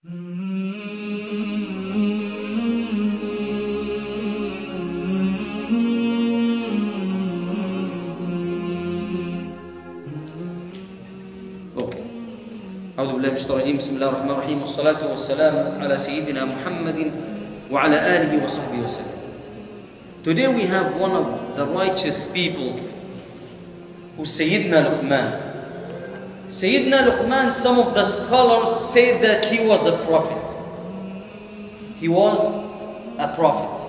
أعوذ بالله من الشيطان الرجيم بسم الله الرحمن الرحيم والصلاة والسلام على سيدنا محمد وعلى آله وصحبه وسلم. Today we have one of the righteous people who's Sayyidina Luqman. Sayyidina Luqman, some of the scholars say that he was a prophet. He was a prophet.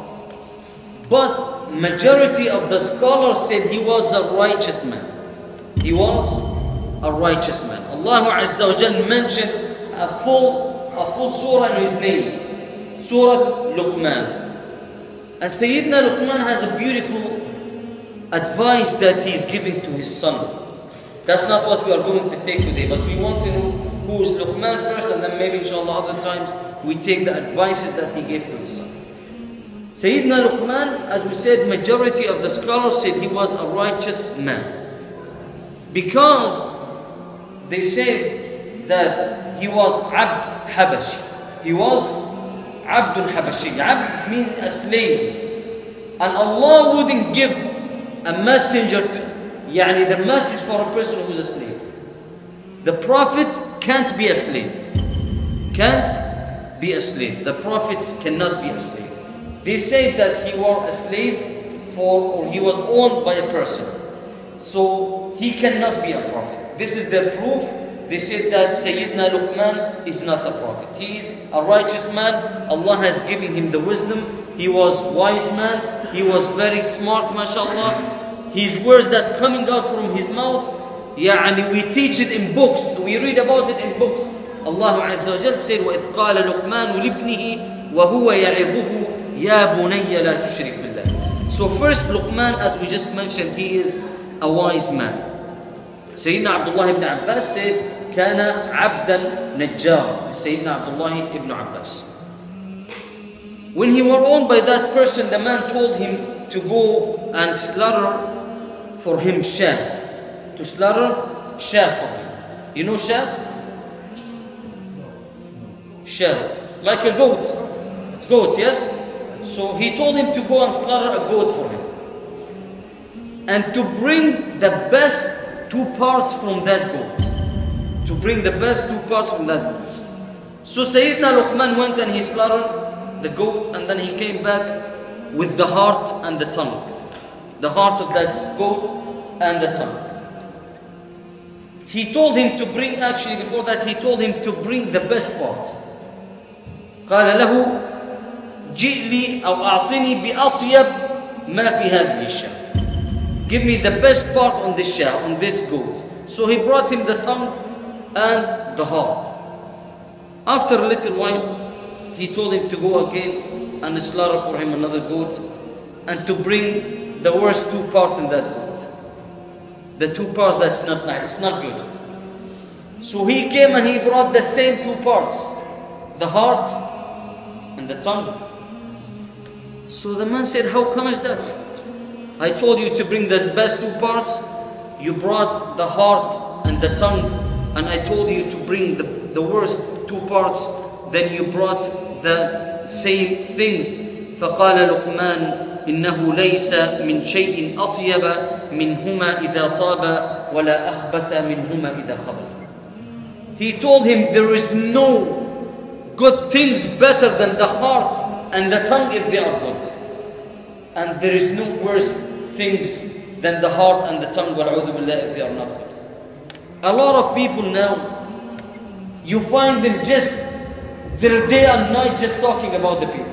But majority of the scholars said he was a righteous man. He was a righteous man. Allah Azza wa Jal mentioned a full surah in his name, Surah Luqman. And Sayyidina Luqman has a beautiful advice that he is giving to his son. That's not what we are going to take today, but we want to know who is Luqman first, and then maybe inshallah other times we take the advices that he gave to his son. Sayyidina Luqman, as we said, majority of the scholars said he was a righteous man, because they said that he was Abd Habashi. He was Abdun Habashi. Abd means a slave. And Allah wouldn't give a messenger to, the message for a person who's a slave. The Prophet can't be a slave. Can't be a slave. The prophets cannot be a slave. They say that he was a slave or he was owned by a person. So he cannot be a prophet. This is their proof. They said that Sayyidina Luqman is not a prophet. He is a righteous man. Allah has given him the wisdom. He was wise man. He was very smart, mashallah. His words that coming out from his mouth, we teach it in books. We read about it in books. Allah Azza wa Jal said, وَإِذْ قَالَ لُقْمَانُ لِابْنِهِ وَهُوَ يَعِظُهُ يَا بُنَيَّ لَا تُشْرِكْ بِاللَّهِ. So first, Luqman, as we just mentioned, he is a wise man. Sayyidina Abdullah ibn Abbas said, كان عبدا نجار. Sayyidina Abdullah ibn Abbas. When he was owned by that person, the man told him to go and slaughter for him shah. To slaughter shah for him. You know shah? Shah. Like a goat. Goat, yes? So he told him to go and slaughter a goat for him. And to bring the best two parts from that goat. To bring the best two parts from that goat. So Sayyidina Luqman went and he slaughtered the goat, and then he came back with the heart and the tongue. The heart of that goat and the tongue. He told him to bring, actually before that he told him to bring the best part. قال له جئ لي أو أعطني بأطيب ما في هذه الشاة. Give me the best part on this shah, on this goat. So he brought him the tongue and the heart. After a little while, he told him to go again and slaughter for him another goat, and to bring the worst two parts in that goat. The two parts that's not nice, it's not good. So he came and he brought the same two parts, the heart and the tongue. So the man said, how come is that? I told you to bring the best two parts. You brought the heart and the tongue. And I told you to bring the worst two parts. Then you brought the same things. فقال لقمان إنه ليس من شيء أطيب منهما إذا طاب ولا أخبث منهما إذا خبث. He told him there is no good things better than the heart and the tongue if they are good. And there is no worse things than the heart and the tongue, if they are not good. A lot of people now, you find them just their day and night just talking about the people.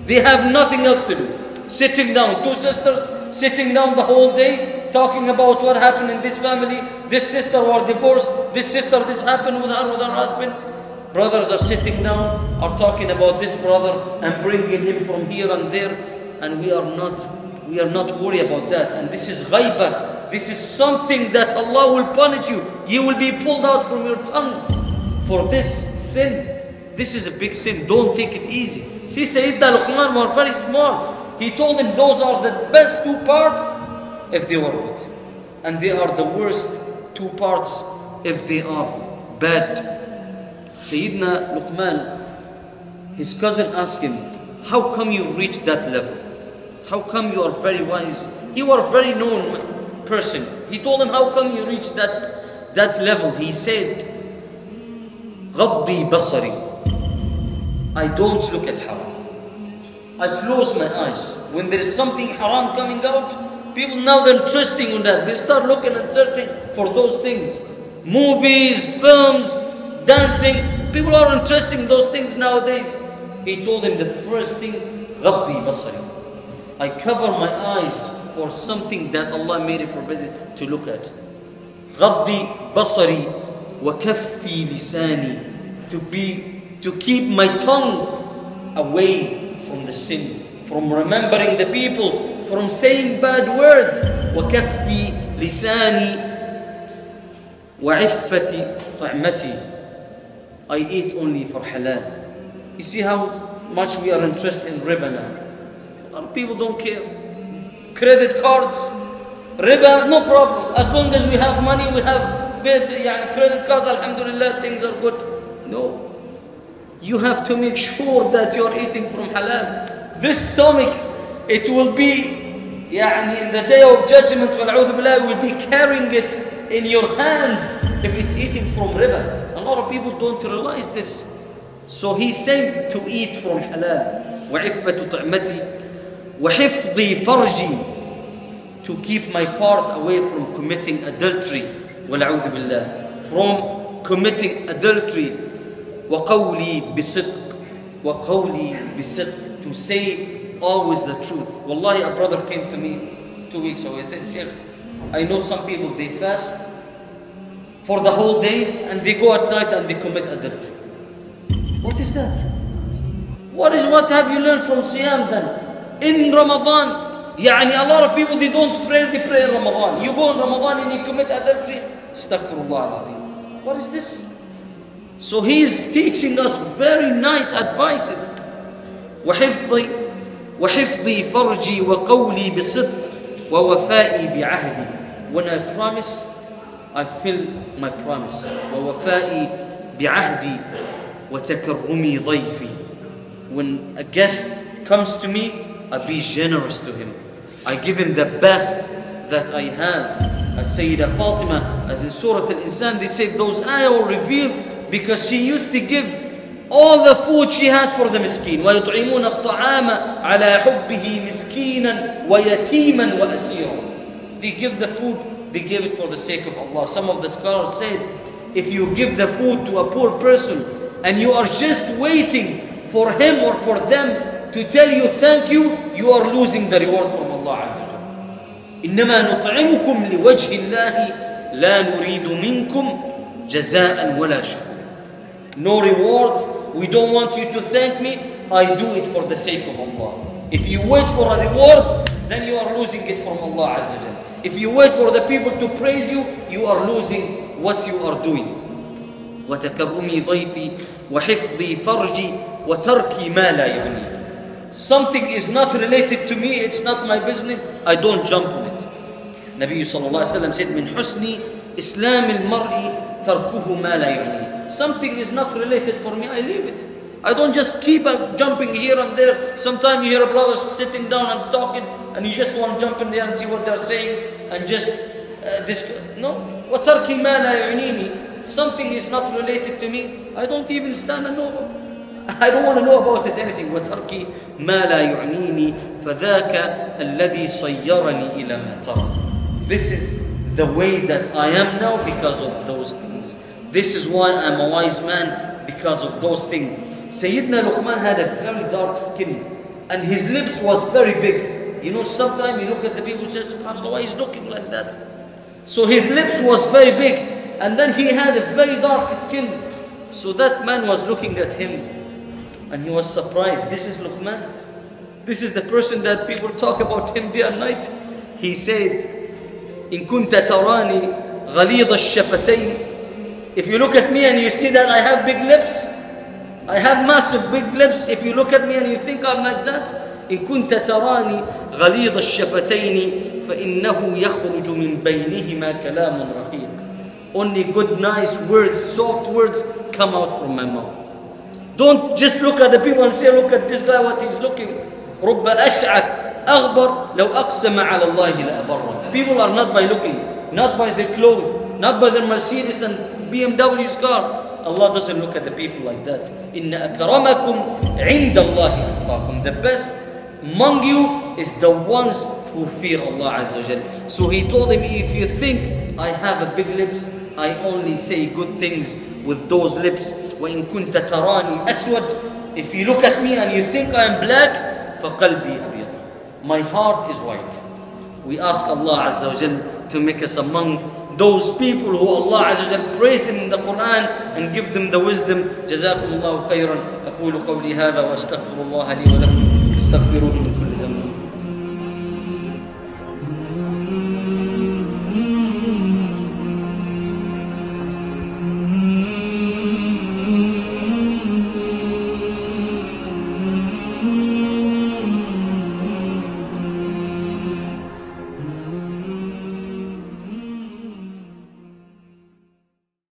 They have nothing else to do. Sitting down, two sisters sitting down the whole day, talking about what happened in this family. This sister was divorced, this sister, this happened with her husband. Brothers are sitting down, are talking about this brother and bringing him from here and there. And we are not worried about that. And this is ghaibah. This is something that Allah will punish you. You will be pulled out from your tongue for this sin. This is a big sin. Don't take it easy. See, Sayyidina Luqman was very smart. He told him those are the best two parts if they were good. And they are the worst two parts if they are bad. Sayyidina Luqman, his cousin asked him, how come you reached that level? How come you are very wise? You are a very known person. He told him, how come you reached that level? He said, غضي بصري. I don't look at haram. I close my eyes. When there is something haram coming out, people now they're interesting on that. They start looking and searching for those things. Movies, films, dancing. People are interested in those things nowadays. He told him the first thing, غضي بصري. I cover my eyes for something that Allah made it forbidden to look at. غضي بصري وكفي لساني. To keep my tongue away from the sin, from remembering the people, from saying bad words. وكفي لساني وعفة طعمتي. I eat only for halal. You see how much we are interested in riba now. People don't care. Credit cards, riba, no problem. As long as we have money, we have credit cards, alhamdulillah, things are good. No. You have to make sure that you're eating from halal. This stomach, it will be, in the day of judgment, you will be carrying it in your hands if it's eating from riba. A lot of people don't realize this. So he's saying to eat from halal. وَعِفَّةُ طَعْمَتِي وَحِفْظِي فَرْجِي. To keep my part away from committing adultery. وَالْعُوذُ بِاللَّهِ. From committing adultery. وَقَوْلِي بِصِدْقٍ. وَقَوْلِي بِصِدْقٍ. To say always the truth. Wallahi, a brother came to me 2 weeks ago. He said, Sheikh, I know some people, they fast for the whole day and they go at night and they commit adultery. What is that? What have you learned from Siyam then? In Ramadan, a lot of people, they don't pray, they pray in Ramadan. You go in Ramadan and you commit adultery. Astaghfirullah al-Azim. What is this? So he is teaching us very nice advices. وحفظي فرجي وقولي بصدق ووفائي بعهدي. When I promise, I fill my promise. ووفائي بعهدي وتكرمي ضيفي. When a guest comes to me, I be generous to him. I give him the best that I have. As Sayyida Fatima, as in Surah Al-Insan, they said those ayah were revealed because she used to give all the food she had for the miskin. وَيُطْعِمُونَ الطَّعَامَ عَلَى حُبِّهِ مِسْكِينًا وَيَتِيمًا وَأَسِيرًا. They give the food, they give it for the sake of Allah. Some of the scholars said, if you give the food to a poor person and you are just waiting for him or for them to tell you thank you, you are losing the reward from Allah Azza wa Jalla. إِنَّمَا نُطْعِمُكُمْ لِوَجْهِ اللَّهِ لَا نُرِيدُ مِنْكُمْ جَزَاءً وَلَا شُكُورًا. No reward. We don't want you to thank me. I do it for the sake of Allah. If you wait for a reward, then you are losing it from Allah Azza wa Jalla. If you wait for the people to praise you, you are losing what you are doing. وَتَكَرُّمِي ضَيْفِي وَحِفْظِي فَرْجِي وَتَرْكِي مَا لَا يَعْنِي. Something is not related to me, it's not my business, I don't jump on it. Nabi sallallahu alayhi wa sallam said, مِنْ حُسْنِ إِسْلَامِ الْمَرْءِ تَرْكُهُ مَا لَا يَعْنِي. Something is not related for me, I leave it. I don't just keep jumping here and there. Sometimes you hear a brother sitting down and talking and you just want to jump in there and see what they're saying and just no. وَتَرْكِ مَا لَا يَعْنِينِي. Something is not related to me, I don't even stand and know. I don't want to know about it anything. وَتَرْكِ مَا لَا يُعْنِينِي فَذَاكَ الَّذِي صَيَّرَنِي إِلَى مَا تَرَى. This is the way that I am now because of those things. This is why I'm a wise man, because of those things. Sayyidina Luqman had a very dark skin and his lips was very big. Sometimes you look at the people and say, SubhanAllah, why he's looking like that? So his lips was very big and then he had a very dark skin. So that man was looking at him and he was surprised. This is Luqman. This is the person that people talk about him day and night. He said, إِن كُنْتَ تَرَانِي غَلِيظَ الشَّفَتَيْنِ. If you look at me and you see that I have big lips, I have massive big lips. If you look at me and you think I'm like that, إن كنت تراني غليظ الشفتين فإنه يخرج من بينهما كلام رقيق. Only good, nice words, soft words come out from my mouth. Don't just look at the people and say, look at this guy, what he's looking. رُبَّ أَشْعَثْ أَغْبَرْ لَوْ أَقْسَمَ عَلَى اللَّهِ لَأَبَرَّ. People are not by looking, not by their clothes, not by their Mercedes and BMW's car. Allah doesn't look at the people like that. إِنَّ أَكْرَمَكُمْ عِنْدَ اللَّهِ أَتْقَاكُمْ. The best among you is the ones who fear Allah Azza wa Jal. So he told him, if you think I have a big lips, I only say good things with those lips. وَإِن كُنْتَ تَرَانِي أَسْوَدْ. If you look at me and you think I am black, فَقَلْبِي أَبْيَض. My heart is white. We ask Allah Azza wa Jal to make us among those people who Allah Azza wa Jal praised them in the Quran and give them the wisdom. جزاكم الله خيرا. أقول قولي هذا وأستغفر الله لي ولكم. استغفروه من كل